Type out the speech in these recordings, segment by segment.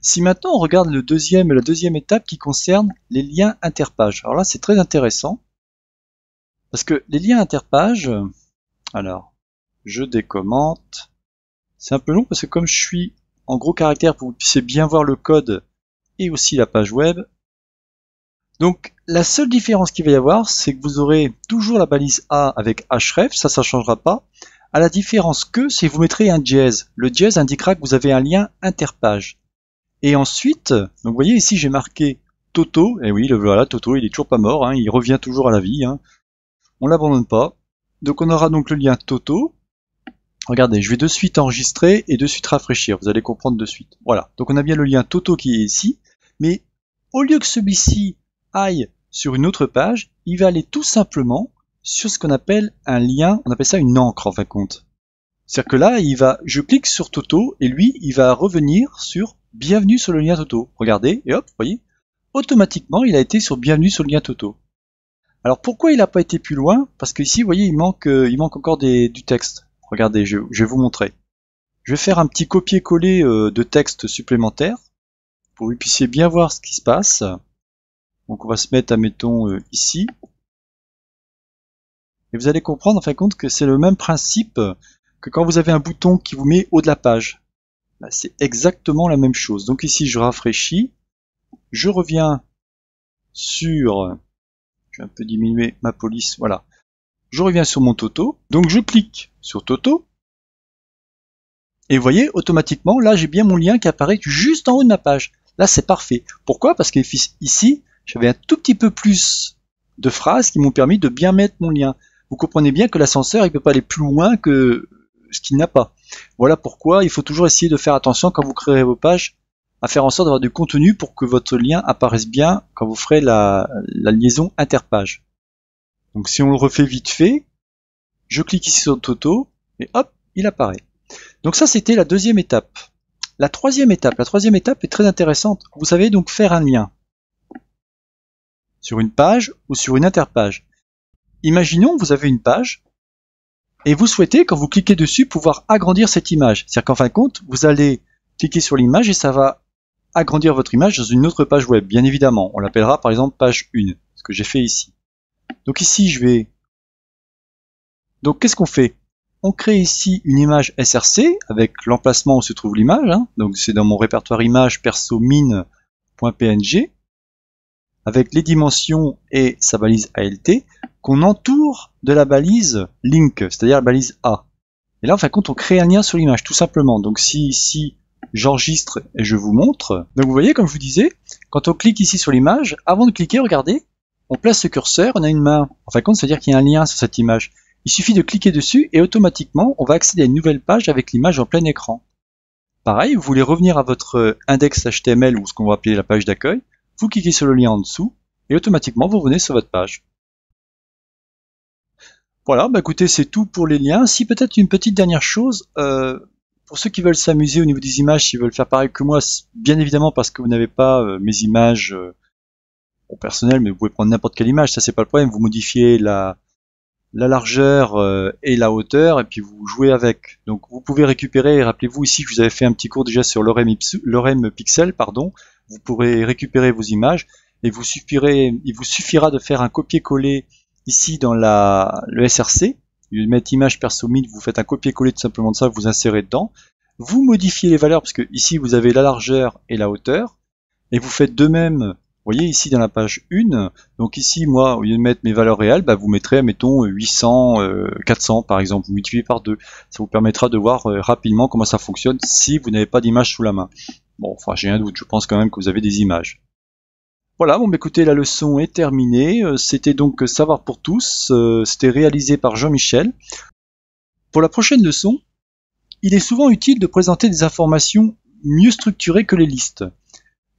Si maintenant on regarde la deuxième étape qui concerne les liens interpages. Alors là, c'est très intéressant. Parce que les liens interpages, alors, je décommente. C'est un peu long parce que comme je suis en gros caractère pour que vous puissiez bien voir le code et aussi la page web. Donc, la seule différence qu'il va y avoir, c'est que vous aurez toujours la balise A avec href, ça ne changera pas. À la différence que, c'est que vous mettrez un dièse. Le dièse indiquera que vous avez un lien interpage. Et ensuite, donc vous voyez ici j'ai marqué Toto, et oui, voilà, Toto, il est toujours pas mort, hein, il revient toujours à la vie, hein. On l'abandonne pas. Donc on aura donc le lien Toto. Regardez, je vais de suite enregistrer et de suite rafraîchir, vous allez comprendre de suite. Voilà, donc on a bien le lien Toto qui est ici, mais au lieu que celui-ci aille sur une autre page, il va aller tout simplement sur ce qu'on appelle un lien, on appelle ça une encre en fin de compte. C'est-à-dire que là, je clique sur Toto et lui, il va revenir sur Bienvenue sur le lien Toto. Regardez, et hop, vous voyez, automatiquement, il a été sur Bienvenue sur le lien Toto. Alors pourquoi il n'a pas été plus loin? Parce que ici, vous voyez, il manque encore du texte. Regardez, je vais vous montrer. Je vais faire un petit copier-coller de texte supplémentaire pour que vous puissiez bien voir ce qui se passe. Donc on va se mettre, admettons, ici. Et vous allez comprendre en fin de compte que c'est le même principe que quand vous avez un bouton qui vous met haut de la page. Bah, c'est exactement la même chose. Donc ici je rafraîchis, je reviens sur, je vais un peu diminuer ma police, voilà. Je reviens sur mon Toto, donc je clique sur Toto, et vous voyez, automatiquement, là j'ai bien mon lien qui apparaît juste en haut de ma page. Là c'est parfait. Pourquoi? Parce que ici, j'avais un tout petit peu plus de phrases qui m'ont permis de bien mettre mon lien. Vous comprenez bien que l'ascenseur, il ne peut pas aller plus loin que ce qu'il n'a pas. Voilà pourquoi il faut toujours essayer de faire attention quand vous créerez vos pages, à faire en sorte d'avoir du contenu pour que votre lien apparaisse bien quand vous ferez la liaison interpage. Donc si on le refait vite fait, je clique ici sur Toto, et hop, il apparaît. Donc ça c'était la deuxième étape. La troisième étape est très intéressante. Vous savez donc faire un lien sur une page ou sur une interpage. Imaginons que vous avez une page, et vous souhaitez, quand vous cliquez dessus, pouvoir agrandir cette image. C'est-à-dire qu'en fin de compte, vous allez cliquer sur l'image et ça va agrandir votre image dans une autre page web, bien évidemment. On l'appellera par exemple page 1, ce que j'ai fait ici. Donc ici, Donc qu'est-ce qu'on fait? On crée ici une image SRC avec l'emplacement où se trouve l'image. Hein. Donc c'est dans mon répertoire image perso min.png avec les dimensions et sa balise ALT qu'on entoure de la balise link, c'est-à-dire la balise A. Et là, en fin de compte, on crée un lien sur l'image, tout simplement. Donc si ici, j'enregistre et je vous montre, donc vous voyez, comme je vous disais, quand on clique ici sur l'image, avant de cliquer, regardez, on place ce curseur, on a une main. En fin de compte, ça veut dire qu'il y a un lien sur cette image. Il suffit de cliquer dessus et automatiquement, on va accéder à une nouvelle page avec l'image en plein écran. Pareil, vous voulez revenir à votre index HTML ou ce qu'on va appeler la page d'accueil, vous cliquez sur le lien en dessous et automatiquement, vous revenez sur votre page. Voilà, bah écoutez, c'est tout pour les liens. Si peut-être une petite dernière chose, pour ceux qui veulent s'amuser au niveau des images, s'ils veulent faire pareil que moi, bien évidemment parce que vous n'avez pas mes images au personnel, mais vous pouvez prendre n'importe quelle image, ça c'est pas le problème, vous modifiez la largeur et la hauteur, et puis vous jouez avec. Donc vous pouvez récupérer, rappelez-vous ici que je vous avais fait un petit cours déjà sur l'Orem Pixel, pardon, vous pourrez récupérer vos images, et il vous suffira de faire un copier-coller ici dans le SRC, au lieu de mettre image perso min, vous faites un copier-coller tout simplement de ça, vous insérez dedans, vous modifiez les valeurs, parce que ici vous avez la largeur et la hauteur, et vous faites de même, vous voyez ici dans la page 1, donc ici moi au lieu de mettre mes valeurs réelles, bah, vous mettrez mettons 800, 400 par exemple, vous multipliez par 2, ça vous permettra de voir rapidement comment ça fonctionne si vous n'avez pas d'image sous la main. Bon, enfin j'ai un doute, je pense quand même que vous avez des images. Voilà, bon bah écoutez, la leçon est terminée. C'était donc Savoir pour tous. C'était réalisé par Jean-Michel. Pour la prochaine leçon, il est souvent utile de présenter des informations mieux structurées que les listes.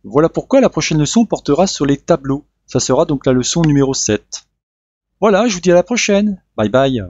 Voilà pourquoi la prochaine leçon portera sur les tableaux. Ça sera donc la leçon numéro 7. Voilà, je vous dis à la prochaine. Bye bye.